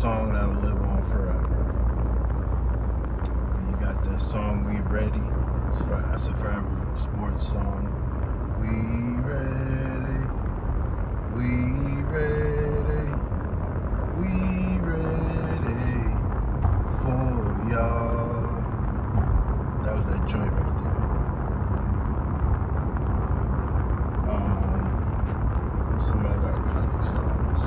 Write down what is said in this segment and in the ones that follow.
song that'll live on forever. And you got that song "We Ready." That's a forever sports song. We ready. We ready. We ready for y'all. That was that joint right there. Some other iconic songs.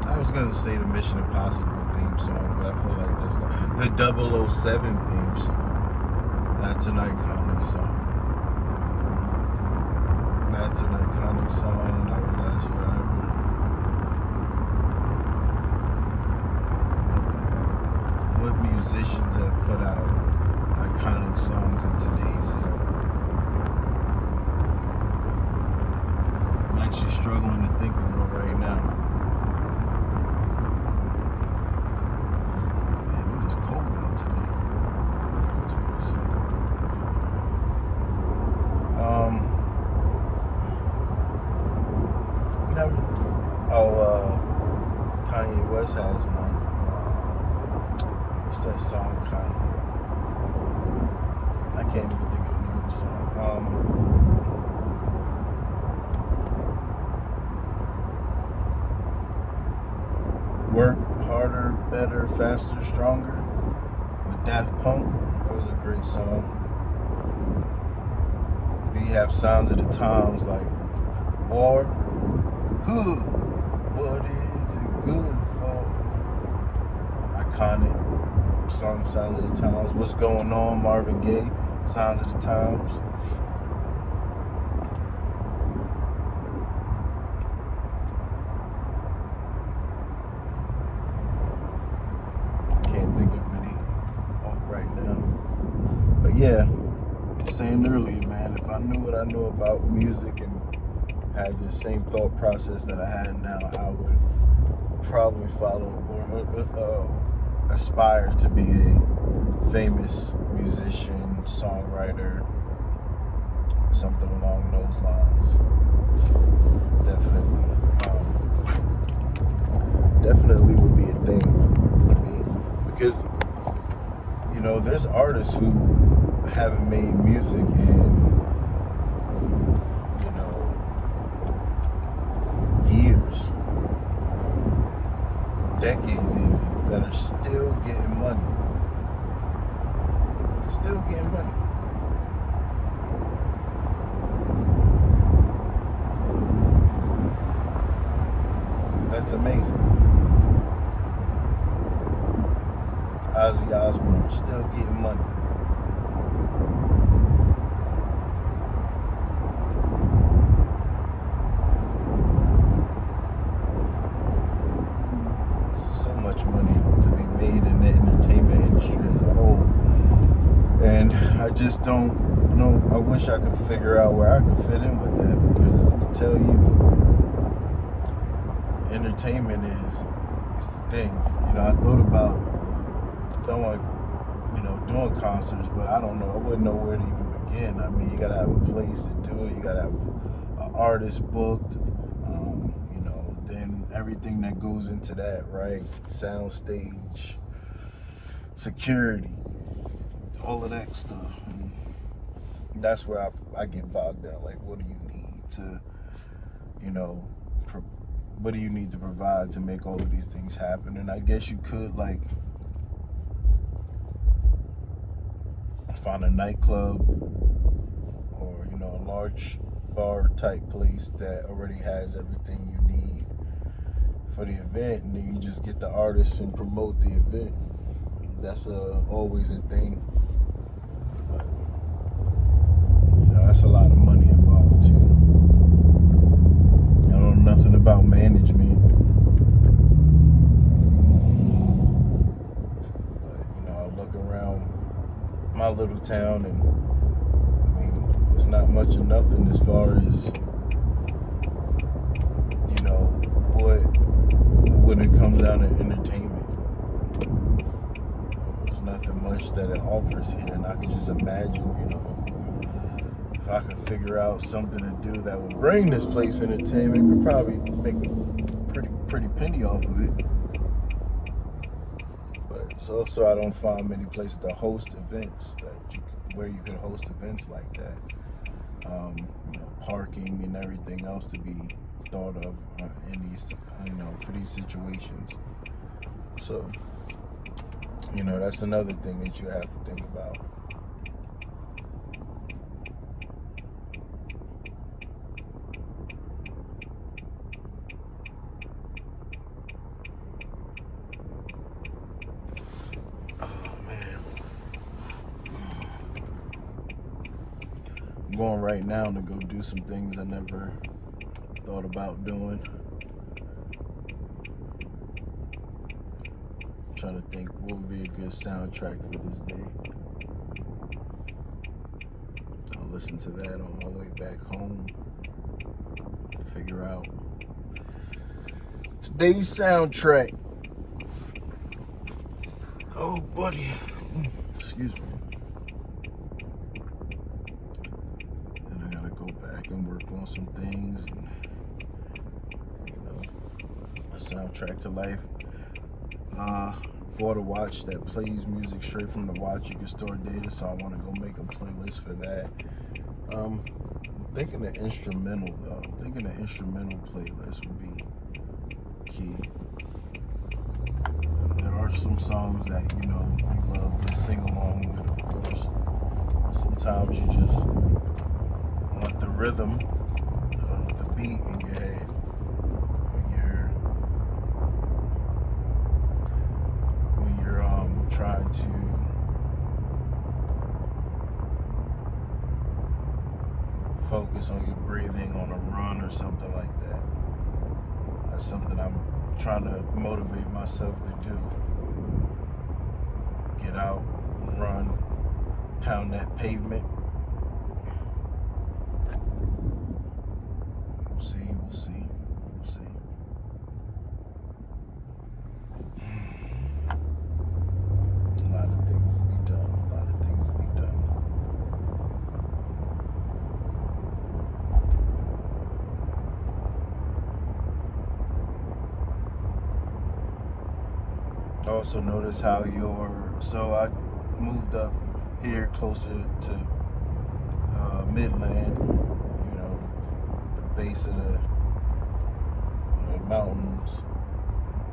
I was gonna say the Mission Impossible theme song, but I feel like that's not the 007 theme song. That's an iconic song. That's an iconic song that will last forever. What musicians have put out iconic songs in today's era? I'm actually struggling to think of one right now. Man, it is cold out today. Turn this heat up a little bit. Kanye West has one. What's that song, Kanye? I can't even think of the name of the song. Work harder, better, faster, stronger with Daft Punk. That was a great song. Then you have Signs of the Times like War. Who? What is it good for? Iconic song, Signs of the Times. What's Going On, Marvin Gaye, Signs of the Times. Can't think of any off right now. But yeah, I was saying earlier, man, if I knew what I knew about music and had the same thought process that I had now, I would probably follow or aspire to be a famous musician, songwriter, something along those lines. Definitely would be a thing for me, because there's artists who haven't made music in years, decades even, that are still getting money. Still getting money. That's amazing. Ozzy Osbourne still getting money. So much money to be made in the entertainment industry as a whole. And I just don't know. I wish I could figure out where I could fit in with that, because let me tell you, entertainment is it's the thing. I thought about doing concerts, but I don't know. I wouldn't know where to even begin. I mean, you gotta have a place to do it. You gotta have an artist booked. Then everything that goes into that, right? Sound stage, security, all of that stuff. And that's where I get bogged down. Like, what do you need to, what do you need to provide to make all of these things happen? And I guess you could, like, find a nightclub or, a large bar type place that already has everything you need for the event, and then you just get the artists and promote the event. That's always a thing. But, that's a lot of money involved too. I don't know nothing about management. But, I look around my little town, and there's not much of nothing as far as, when it comes down to entertainment. There's nothing much that it offers here, and I can just imagine, I could figure out something to do that would bring this place entertainment, could probably make a pretty penny off of it. But it's also, I don't find many places to host events where you could host events like that. Parking and everything else to be thought of in these, for these situations. So, that's another thing that you have to think about. I'm going right now to go do some things I never thought about doing. I'm trying to think what would be a good soundtrack for this day. I'll listen to that on my way back home. Figure out today's soundtrack. Oh, buddy. Excuse me. And work on some things, and a soundtrack to life. Bought a watch that plays music straight from the watch. You can store data, so I want to go make a playlist for that. I'm thinking an instrumental though. I'm thinking an instrumental playlist would be key. There are some songs that you love to sing along with, of course. But sometimes you just want the rhythm, the beat in your head when you're trying to focus on your breathing on a run or something like that. That's something I'm trying to motivate myself to do. Get out, run, pound that pavement. We'll see. A lot of things to be done. Also notice how so I moved up here closer to Midland, the base of the mountains,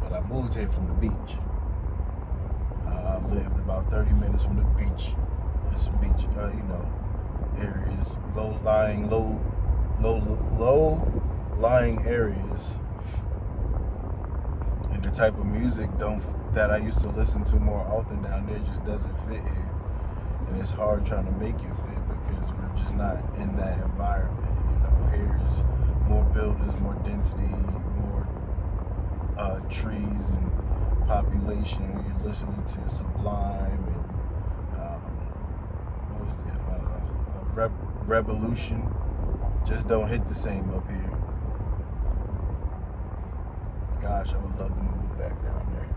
but I moved here from the beach. I lived about 30 minutes from the beach. There's some beach, areas, low-lying areas, and the type of music that I used to listen to more often down there just doesn't fit here, and it's hard trying to make it fit because we're just not in that environment. Here's more buildings, more density, more trees and population. You're listening to Sublime and what was it? Revolution. Just don't hit the same up here. Gosh, I would love to move back down there.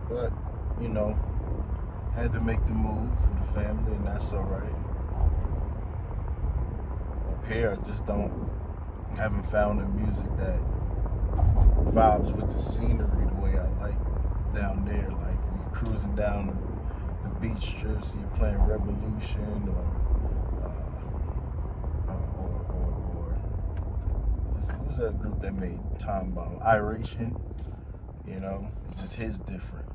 But had to make the move for the family, and that's all right. Up here, I just haven't found the music that vibes with the scenery the way I like down there. Like when you're cruising down the beach strips and you're playing Revolution or who's that group that made Time Bomb? Iration. It just hits different.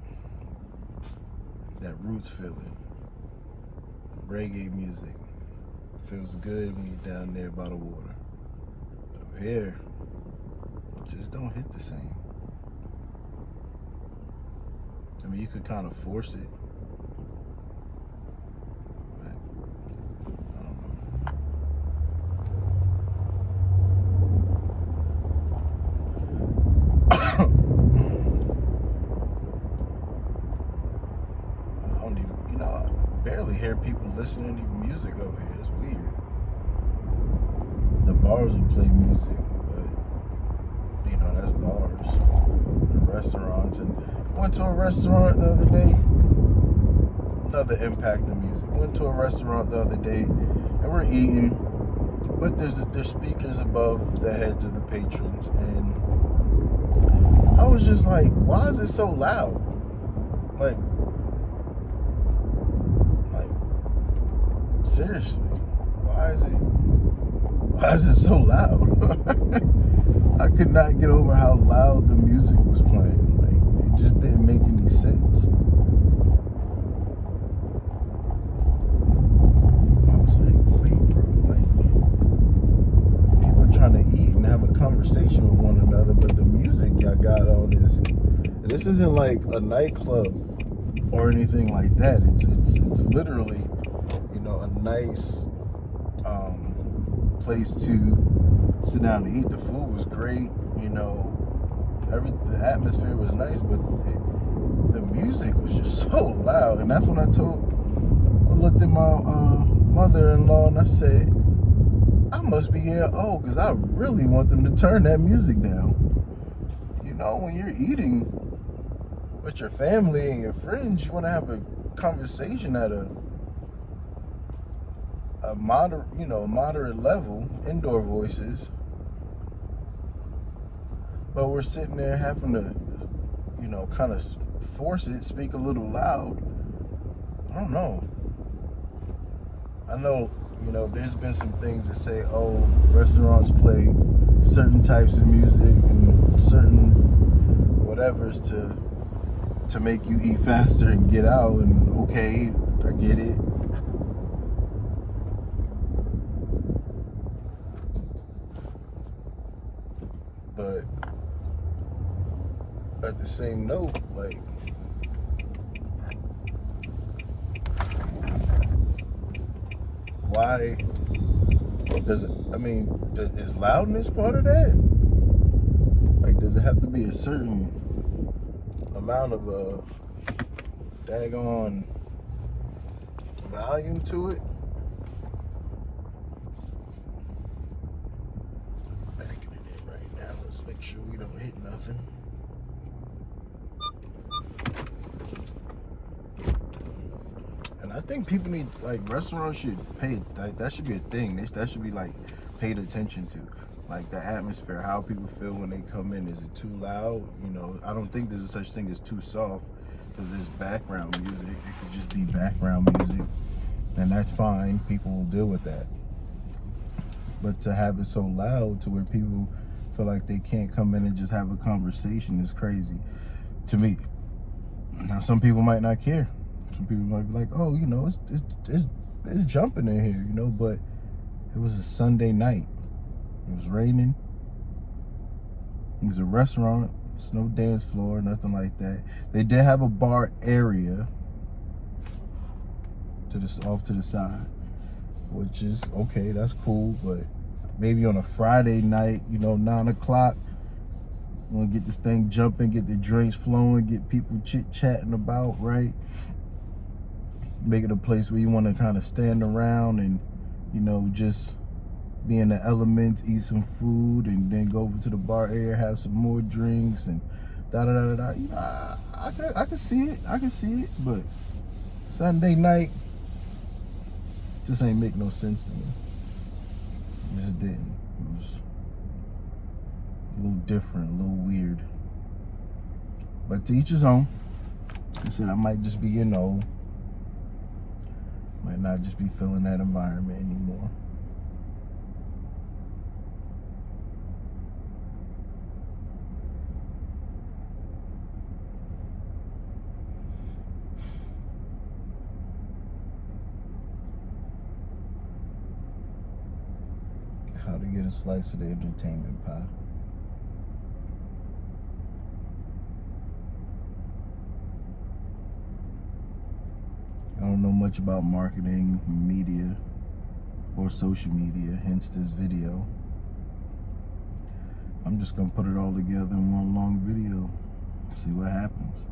That roots feeling. Reggae music feels good when you're down there by the water. Up here, it just don't hit the same. I mean, you could kind of force it, but I don't know. I barely hear people listening to music up here. It's weird. The bars will play music, but that's bars. The restaurants, and went to a restaurant the other day. Another impact of music. Went to a restaurant the other day, and we're eating, but there's speakers above the heads of the patrons, and I was just like, why is it so loud? Like seriously, why is it so loud? I could not get over how loud the music was playing. Like, it just didn't make any sense. I was like, wait, bro, like, people are trying to eat and have a conversation with one another, but the music y'all got on this isn't like a nightclub or anything like that. It's literally, a nice place to sit down and eat. The food was great, the atmosphere was nice, but the music was just so loud. And that's when I looked at my mother-in-law and I said, I must be getting old because I really want them to turn that music down. When you're eating with your family and your friends, you want to have a conversation at a moderate level, indoor voices. But we're sitting there having to, kind of force it, speak a little loud. I don't know. I know, there's been some things that say, oh, restaurants play certain types of music and certain whatevers to make you eat faster and get out, and okay, I get it. But at the same note, like, why is loudness part of that? Like, does it have to be a certain amount of daggone volume to it? Backing it in right now. Let's make sure we don't hit nothing. And I think people need, like, restaurants should pay, like, that should be a thing. That should be, like, paid attention to. Like, the atmosphere, how people feel when they come in. Is it too loud? I don't think there's a such thing as too soft, because there's background music. It could just be background music, and that's fine. People will deal with that. But to have it so loud to where people feel like they can't come in and just have a conversation is crazy to me. Now, some people might not care. Some people might be like, oh, it's jumping in here, but it was a Sunday night. It was raining. It was a restaurant. It's no dance floor, nothing like that. They did have a bar area off to the side, which is okay. That's cool. But maybe on a Friday night, 9 o'clock, we'll get this thing jumping, get the drinks flowing, get people chit-chatting about, right? Make it a place where you want to kind of stand around and, just be in the elements, eat some food, and then go over to the bar area, have some more drinks, and da-da-da-da-da. I can see it. I can see it. But Sunday night just ain't make no sense to me. It just didn't. It was a little different, a little weird. But to each his own. I said I might just be, might not just be feeling that environment anymore. How to get a slice of the entertainment pie. I don't know much about marketing, media, or social media, hence this video. I'm just gonna put it all together in one long video, see what happens.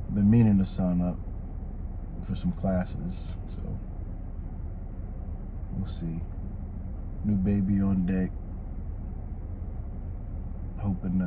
I've been meaning to sign up for some classes, so We'll see. New baby on deck. Hoping